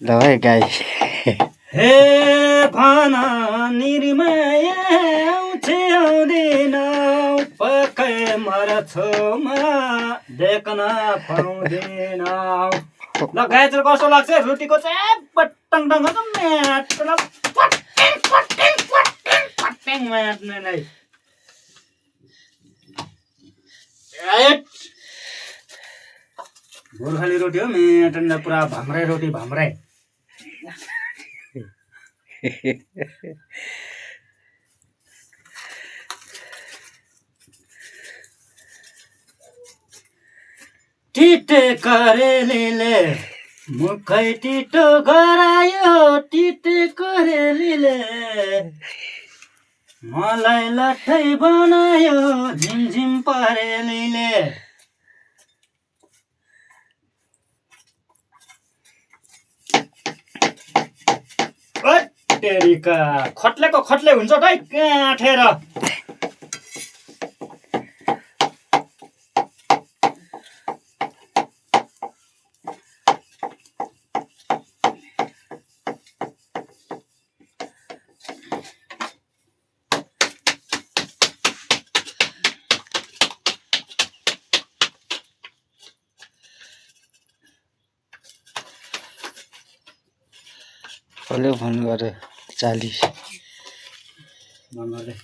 ल है गाई हे भाना निर्माया आउँछ आउँदैन पक्कै मरछौमा देख्न पाउँदैन। ल गाई चाहिँ कस्तो लाग्छ रोटीको चाहिँ पट्टङ टङ म्याट पट्ट्याङ म्याट्ने नै गोर्खाली रोटी हो मेटन्ड पुरा भाम्राई रोटी भाम्राई। टिटे करेलीले मुखै टिटो गरायो टिटे करेलीले मलाई लट्ठै बनायो झिमझिम परेलीले। तेरिका खट्लेको खट्ले हुन्छ त काटेर। कसले फोन गर्यो 40 नम्बरले